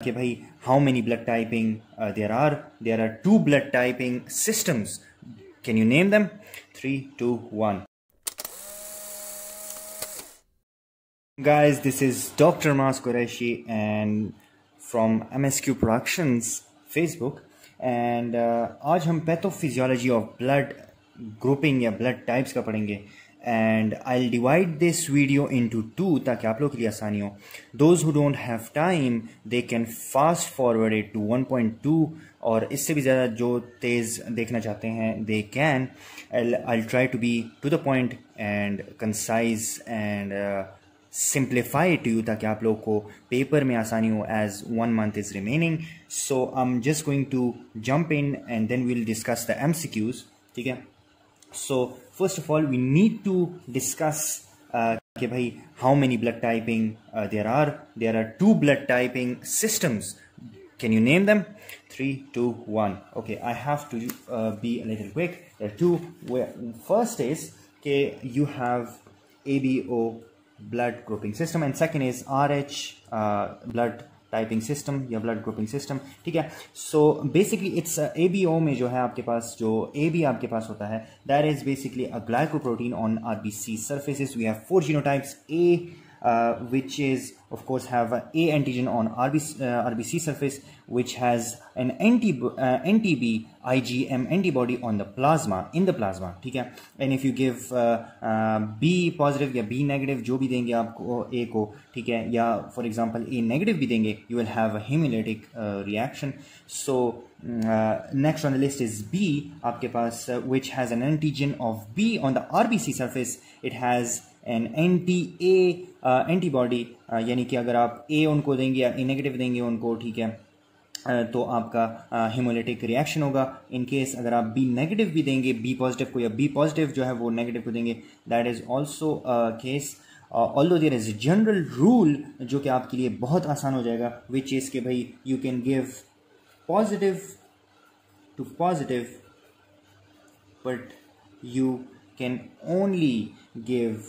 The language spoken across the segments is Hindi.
कि भाई how many blood typing there are two blood typing systems. Can you name them? 3, 2, 1. Guys, this is Dr. Mas Qureshi and from MSQ Productions Facebook, and आज हम पैथोफिजियोलॉजी ऑफ ब्लड ग्रुपिंग या ब्लड टाइप्स का पढ़ेंगे. And I will divide this video into two ताकि आप लोग के लिए आसानी हो. Those who don't have time they can fast forward it to 1.2, और इससे भी ज़्यादा जो तेज़ देखना चाहते हैं they can. I try to be to the point and concise and simplify it to you ताकि आप लोग को पेपर में आसानी हो as 1 month is remaining. So I'm just going to jump in and then we'll discuss the MCQs. ठीक है. So first of all we need to discuss कि भाई how many blood typing there are two blood typing systems. Can you name them? 3, 2, 1. Okay, I have to be a little quick. There are two. First is कि you have ABO blood grouping system and second is RH blood typing system या blood grouping system. ठीक है. So basically it's ABO में जो है आपके पास जो AB आपके पास होता है that is basically a glycoprotein on RBC surfaces. We have 4 genotypes. Which is of course have a antigen on RBC surface which has an anti-B IgM antibody on the plasma in the plasma. ठीक है. And if you give B positive या B negative जो भी देंगे आपको A को, ठीक है, या for example A negative भी देंगे, you will have a hemolytic reaction. So next on the list is B आपके पास which has an antigen of B on the RBC surface. It has N antibody, यानी कि अगर आप ए उनको देंगे या ए नेगेटिव देंगे उनको, ठीक है, तो आपका हेमोलिटिक रिएक्शन होगा. इन केस अगर आप बी नेगेटिव भी देंगे बी पॉजिटिव को या बी पॉजिटिव जो है वो नेगेटिव को देंगे, that is also case. Although there is a general rule जो कि आपके लिए बहुत आसान हो जाएगा, विच इज के भाई you can give positive to positive but you can only give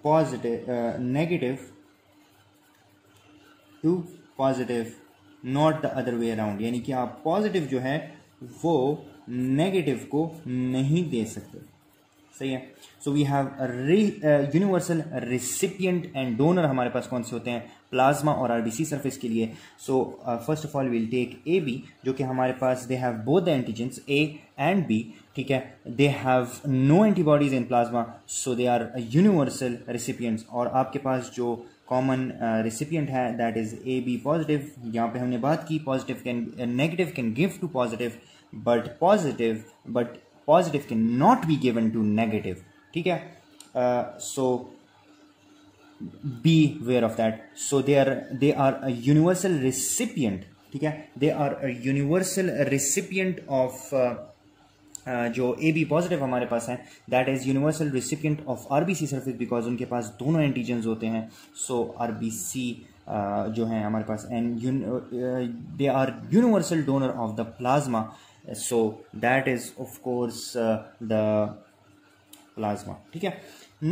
positive negative to positive, not the other way around. यानी कि आप पॉजिटिव जो है वो नेगेटिव को नहीं दे सकते. सही है. So we have universal recipient and donor हमारे पास कौन से होते हैं प्लाज्मा और आरबीसी सरफेस के लिए. So first of all will take A B जो कि हमारे पास they have both the antigens A and B. ठीक है. They have no antibodies in plasma so they are universal recipients. और आपके पास जो कॉमन रिसिपिएंट है that is A B positive. यहाँ पे हमने बात की positive can negative can give to positive but positive cannot be given to negative. ठीक है. So be aware of that. So they are a universal recipient. ठीक है. They are a universal recipient of जो AB positive हमारे पास है that is universal recipient of RBC surface because उनके पास दोनों एंटीजेंस होते हैं. So RBC जो है हमारे पास and they are universal donor of the plasma. So that is of course the plasma. ठीक है.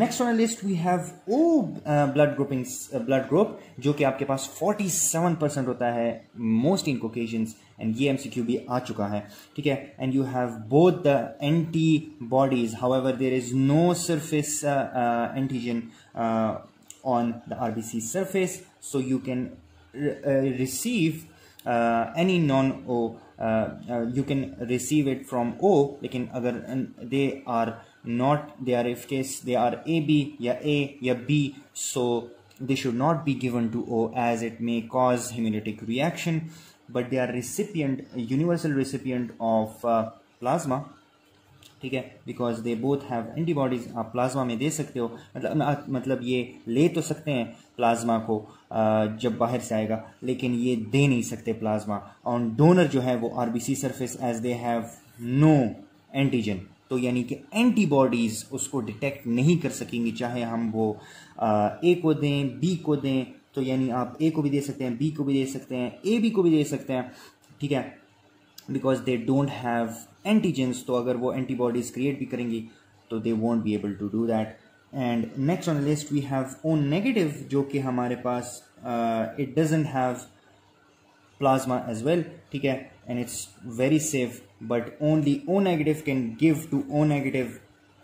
Next on the list we have O blood group जो कि आपके पास 47% होता है most in Caucasians, and ये MCQ भी आ चुका है. ठीक है. And you have both the antibodies, however there is no surface antigen on the RBC surface, so you can receive any non-O. You can receive it from O, लेकिन अगर they are if case they are AB या A या B, so they should not be given to O as it may cause hemolytic reaction, but they are universal recipient of plasma. ठीक है. Because they both have antibodies. आप प्लाज्मा में दे सकते हो, मतलब ये ले तो सकते हैं प्लाज्मा को जब बाहर से आएगा, लेकिन ये दे नहीं सकते प्लाज्मा. और डोनर जो है वो RBC surface as they have no antigen, तो यानी कि एंटीबॉडीज उसको डिटेक्ट नहीं कर सकेंगी चाहे हम वो ए को दें बी को दें. तो यानी आप ए को भी दे सकते हैं, बी को भी दे सकते हैं, ए बी को भी दे सकते हैं. ठीक है. Because they don't have antigens, तो अगर वो एंटीबॉडीज क्रिएट भी करेंगी तो they won't be able to do that. And next on the list we have O negative जो कि हमारे पास it doesn't have plasma as well, ठीक है, and it's very safe, but only O negative can give to O negative,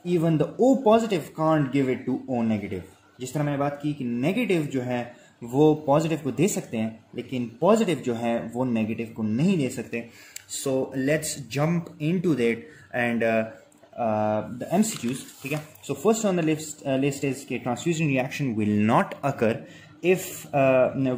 even the O positive can't give it to O negative. जिस तरह मैंने बात की कि नेगेटिव जो है वो पॉजिटिव को दे सकते हैं, लेकिन पॉजिटिव जो है वो नेगेटिव को नहीं दे सकते. So let's jump into that and the MCQs, ठीक है. So first on the list is कि transfusion reaction will not occur if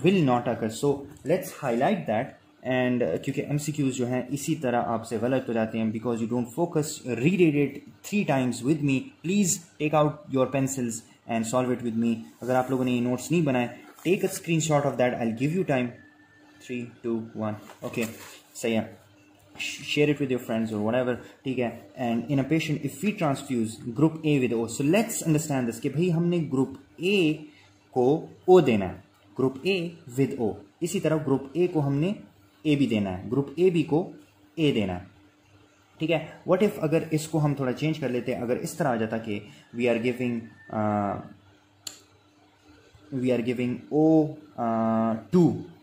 will not occur. So let's highlight that. And क्योंकि MCQs जो हैं इसी तरह आपसे गलत हो जाते हैं because you don't focus, read it 3 times with me. Please take out your pencils and solve it with me. अगर आप लोगों ने ये notes नहीं बनाए, take a screenshot of that. I'll give you time. 3, 2, 1. Okay, सही है. Share it with your friends or whatever, ठीक है. And in a patient, if we transfuse group A with O, so let's understand this कि भाई हमने group A को O देना है, group A with O. इसी तरह group A को हमने AB देना है, group AB को A देना है, ठीक है. What if अगर इसको हम थोड़ा चेंज कर लेते हैं, अगर इस तरह आ जाता कि we are giving O2,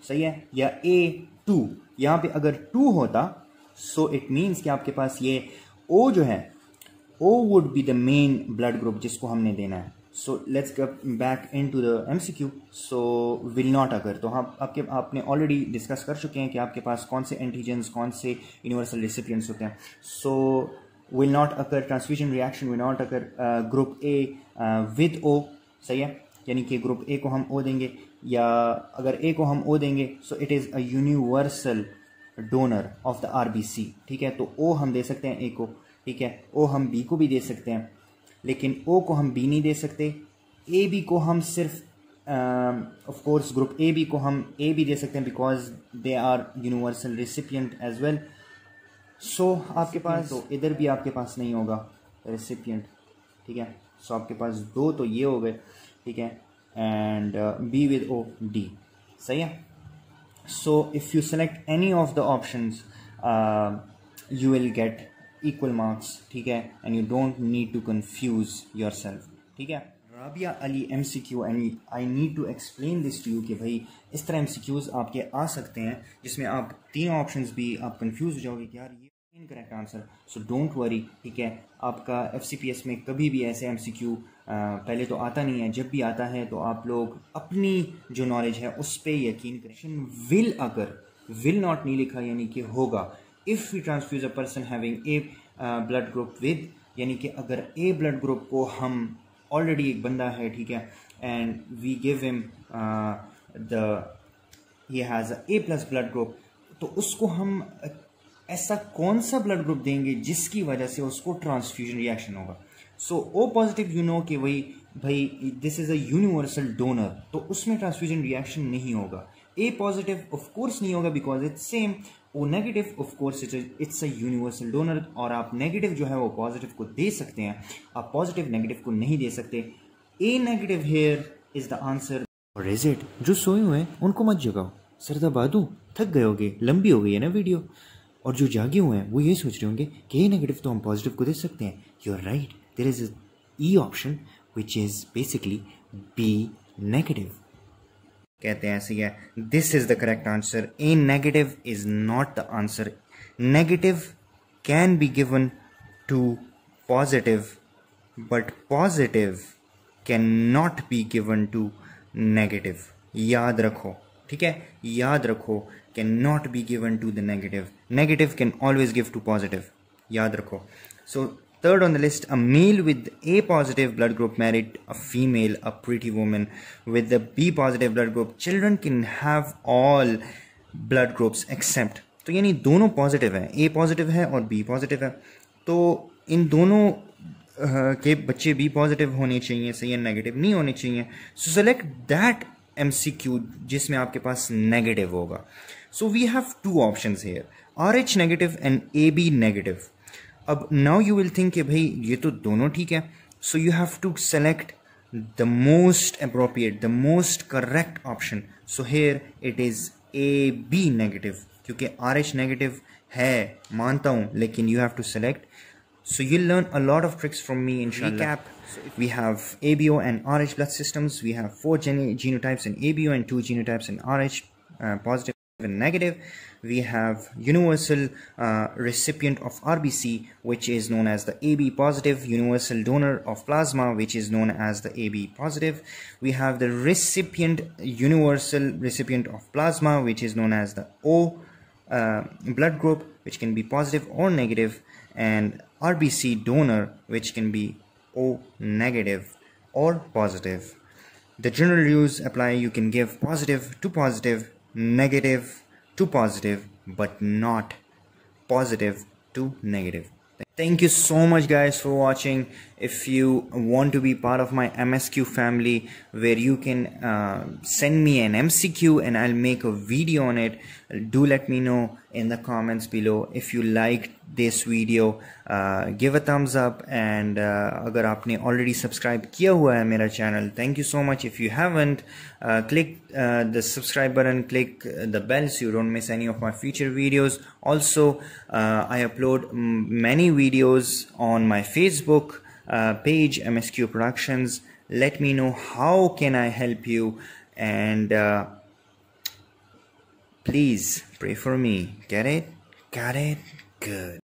सही है, या A2, यहाँ पे अगर 2 होता, so it means कि आपके पास ये O जो है, O would be the main blood group जिसको हमने देना है. So let's get back into the MCQ. So will not occur. तो हम आपने already discuss कर चुके हैं कि आपके पास कौन से antigens, कौन से universal recipients होते हैं. So will not occur, transfusion reaction will not occur, group A with O, सही है, यानी कि group A को हम O देंगे, या अगर A को हम O देंगे so it is a universal donor of the RBC, ठीक है. तो O हम दे सकते हैं A को, ठीक है. O हम B को भी दे सकते हैं, लेकिन O को हम B नहीं दे सकते. AB को हम सिर्फ ऑफ कोर्स ग्रुप AB को हम A भी दे सकते हैं because they are universal recipient as well. So आपके पास तो इधर भी आपके पास नहीं होगा रेसिपिएंट, ठीक है. सो आपके पास 2 तो ये हो गए, ठीक है, and B with O D, सही है. So if you select any of the options, you will get equal marks, ठीक है, and you don't need to confuse yourself, ठीक है. Rabia Ali MCQ, and I need to explain this to you कि भाई इस तरह MCQs आपके आ सकते हैं जिसमें आप 3 options भी आप confuse हो जाओगे कि यार ये incorrect answer. So don't worry, ठीक है. आपका FCPS में कभी भी ऐसे MCQ पहले तो आता नहीं है, जब भी आता है तो आप लोग अपनी जो नॉलेज है उस पर यकीन करें. विल अगर विल नॉट नहीं लिखा यानी कि होगा. If we transfuse a person having A blood group with, यानी कि अगर ए ब्लड ग्रुप को हम ऑलरेडी एक बंदा है, ठीक है, and we give him he has a A+ blood group, तो उसको हम ऐसा कौन सा ब्लड ग्रुप देंगे जिसकी वजह से उसको ट्रांसफ्यूजन रिएक्शन होगा. सो O पॉजिटिव यू नो कि भाई this is a universal donor, तो उसमें ट्रांसफ्यूजन रिएक्शन नहीं होगा. A पॉजिटिव ऑफ कोर्स नहीं होगा because it's same. O negative of course it's a universal donor, और आप नेगेटिव जो है वो पॉजिटिव को दे सकते हैं, आप पॉजिटिव नेगेटिव को नहीं दे सकते. A negative here is the answer. और इज इट जो सोए हुए हैं उनको मत जगाओ, सरदाबादू थक गए होगे, लंबी हो गई है ना वीडियो. और जो जागे हुए हैं वो ये सोच रहे होंगे कि ए नेगेटिव तो हम पॉजिटिव को दे सकते हैं. You are right, there is E option which is basically B negative. कहते हैं ऐसे है, this is the correct answer. A negative is not the answer. Negative can be given to positive, but positive can not be given to negative. याद रखो, ठीक है, याद रखो, can not be given to the negative. Negative can always give to positive, याद रखो. सो third on the list, a male with A positive blood group married a female, a pretty woman with the B positive blood group. Children can have all blood groups except, तो यानी दोनों पॉजिटिव है, A पॉजिटिव है और B पॉजिटिव है, तो इन दोनों के बच्चे B पॉजिटिव होने चाहिए, सही है, नेगेटिव नहीं होने चाहिए. सो सेलेक्ट दैट MCQ जिसमें आपके पास नेगेटिव होगा. So we have 2 options here, RH negative and AB negative. अब नाउ यू विल थिंक कि भाई ये तो दोनों ठीक है. So you have to select the most appropriate, the most correct option. So here it is AB negative, क्योंकि RH नेगेटिव है मानता हूँ, लेकिन you have to select. So you'll learn a lot of tricks from me, inshallah. Recap. We have ABO and RH blood systems. We have 4 genotypes in ABO and 2 genotypes in RH positive. and negative. We have universal recipient of RBC, which is known as the AB positive, universal donor of plasma, which is known as the AB positive. We have the universal recipient of plasma, which is known as the O blood group, which can be positive or negative, and RBC donor, which can be O negative or positive. The general rules apply. You can give positive to positive, negative to positive, but not positive to negative. Thank you so much guys for watching. If you want to be part of my MSQ family, where you can send me an MCQ and I'll make a video on it, do let me know in the comments below. If you liked this video, give a thumbs up, and अगर आपने already subscribe किया हुआ है मेरा channel, thank you so much. If you haven't, click the subscribe button, click the bell so you don't miss any of my future videos. Also, I upload many videos on my Facebook page, MSQ Productions. Let me know how can I help you, and please pray for me. Get it? Got it? Good.